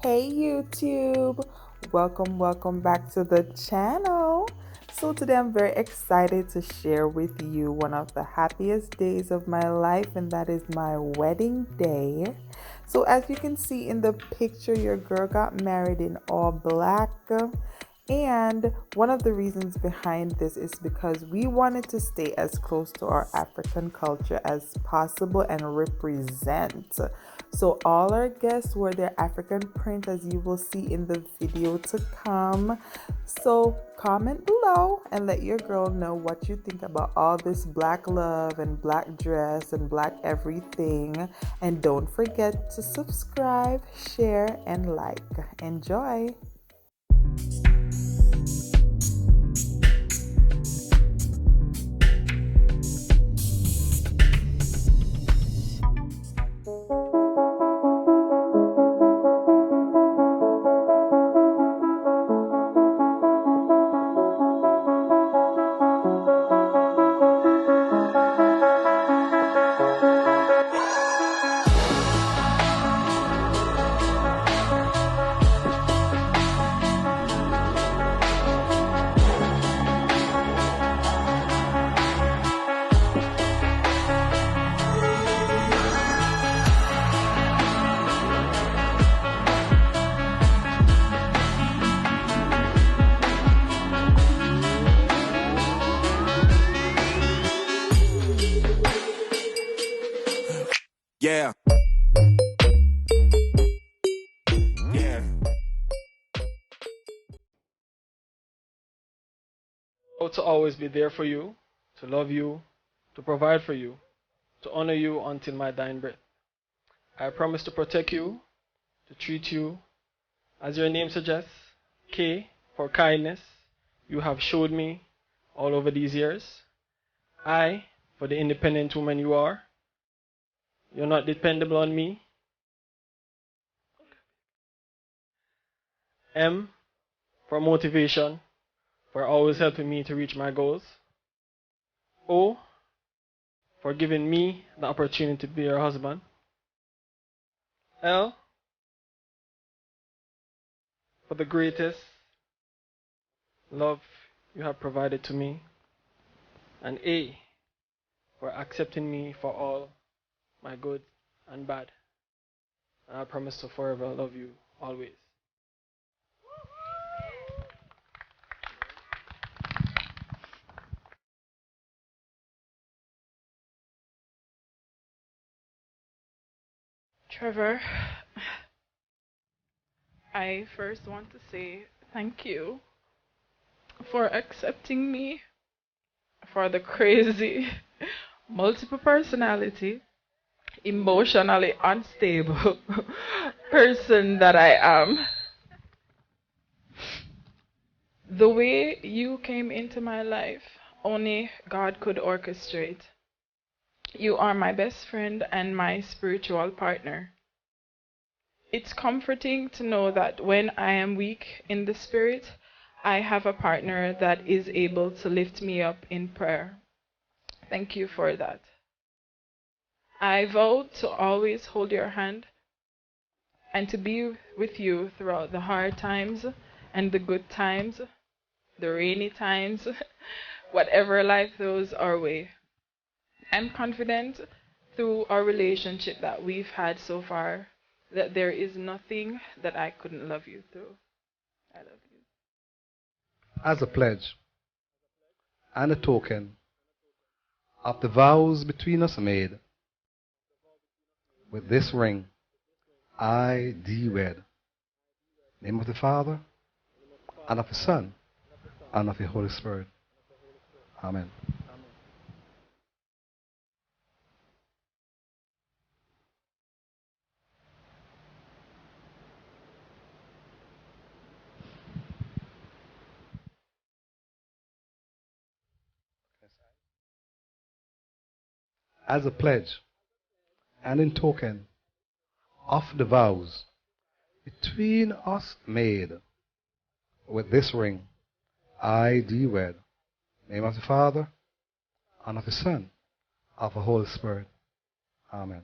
Hey YouTube, welcome back to the channel. So today I'm very excited to share with you one of the happiest days of my life, and that is my wedding day. So as you can see in the picture, your girl got married in all black. And one of the reasons behind this is because we wanted to stay as close to our African culture as possible and represent. So all our guests wore their African print, as you will see in the video to come. So comment below and let your girl know what you think about all this black love and black dress and black everything. And don't forget to subscribe, share, and like. Enjoy! Yeah. Yeah. To always be there for you, to love you, to provide for you, to honor you until my dying breath. I promise to protect you, to treat you as your name suggests, K for kindness, you have showed me all over these years. I for the independent woman you are. You're not dependable on me. M for motivation, for always helping me to reach my goals. O for giving me the opportunity to be your husband. L for the greatest love you have provided to me. And A for accepting me for all my good and bad. And I promise to forever love you always. Trevor, I first want to say thank you for accepting me for the crazy, multiple personality, emotionally unstable person that I am. The way you came into my life, only God could orchestrate. You are my best friend and my spiritual partner. It's comforting to know that when I am weak in the spirit, I have a partner that is able to lift me up in prayer. Thank you for that. I vow to always hold your hand and to be with you throughout the hard times and the good times, the rainy times, whatever life throws our way. I'm confident through our relationship that we've had so far that there is nothing that I couldn't love you through. I love you. As a pledge and a token of the vows between us made, with this ring I thee wed. Name of the Father, and of the Son, and of the Holy Spirit. Amen. As a pledge and in token of the vows between us made, with this ring I thee wed. Name of the Father, and of the Son, of the Holy Spirit. Amen.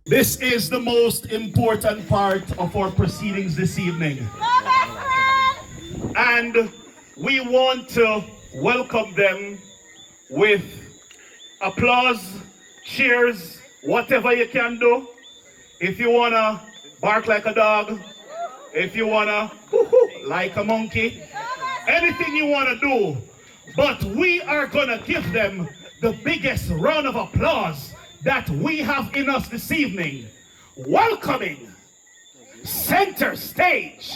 This is the most important part of our proceedings this evening. And we want to welcome them with applause, cheers, whatever you can do. If you wanna bark like a dog, if you wanna like a monkey, anything you wanna do. But we are gonna give them the biggest round of applause that we have in us this evening. Welcoming center stage,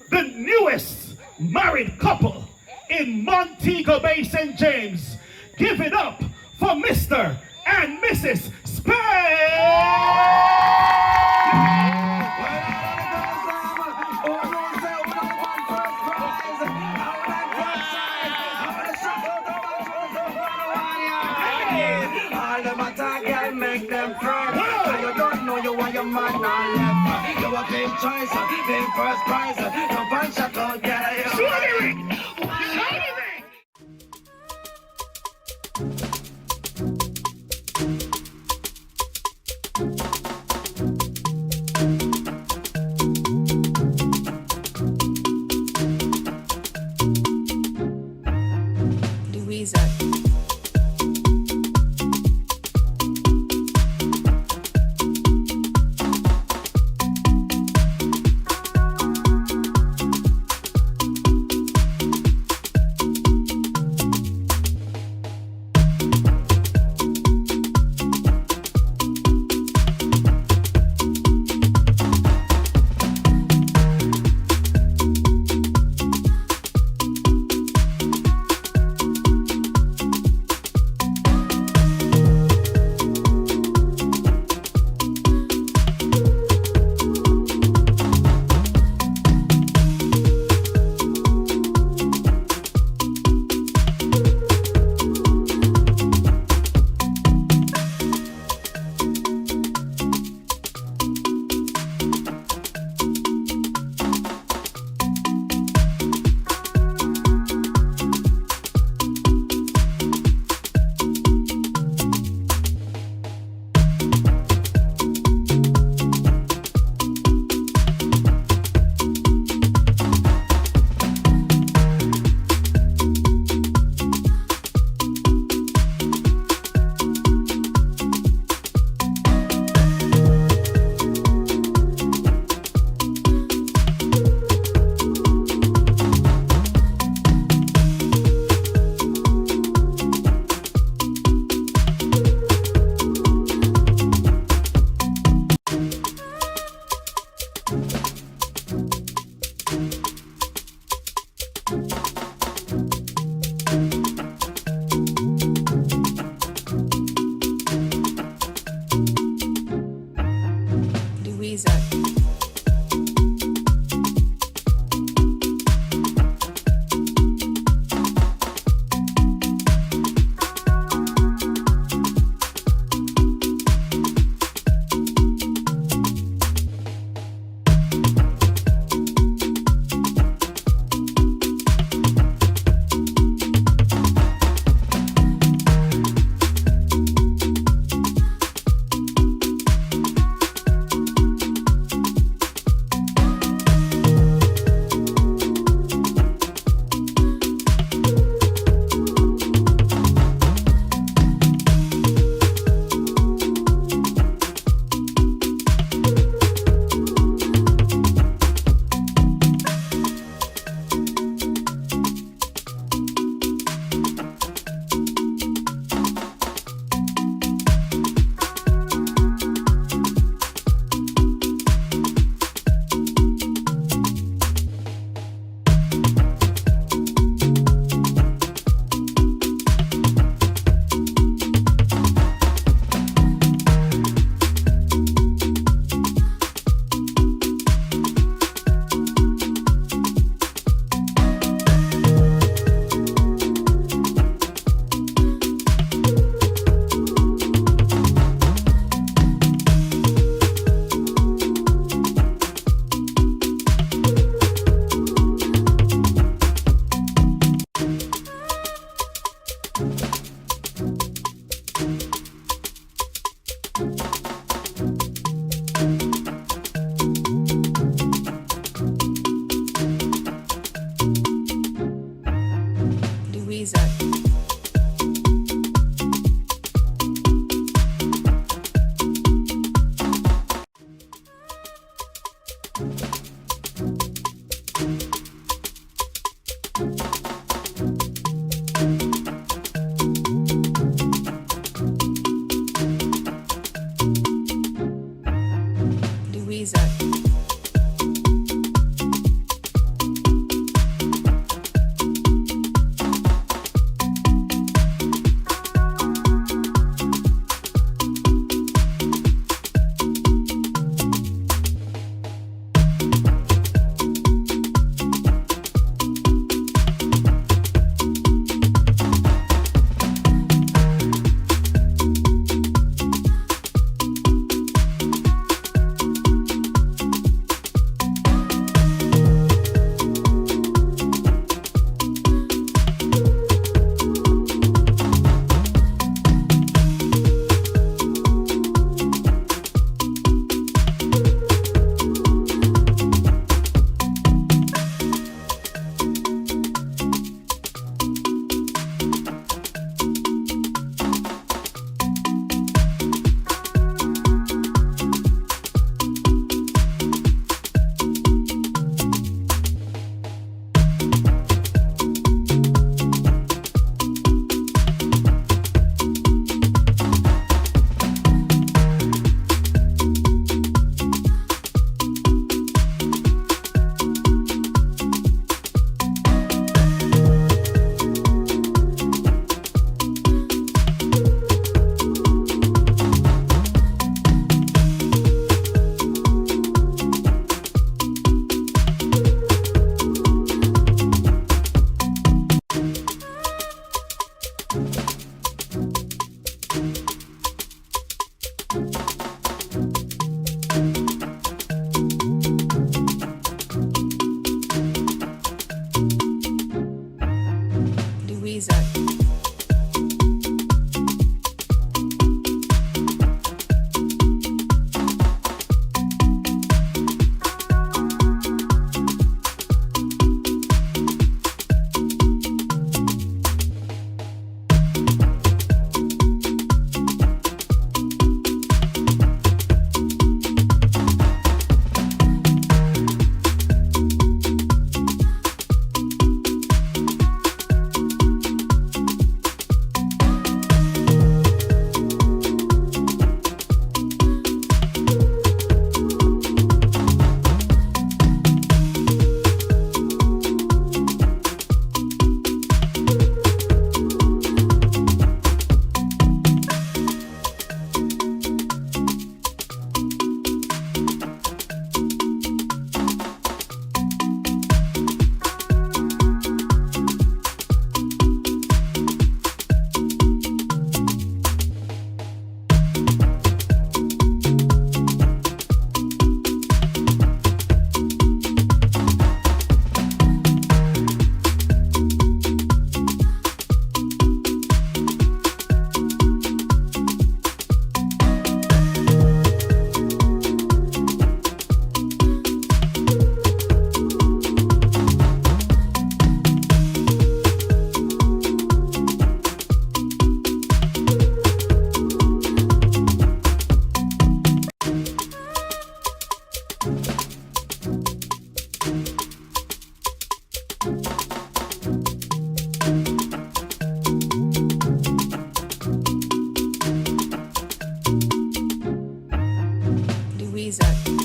the newest married couple in Montego Bay, St. James. Give it up for Mr. and Mrs. Spain! Make them friends. You don't know you want your man on left. You a big choice, big first prize. Don't punch a cloud, get reason.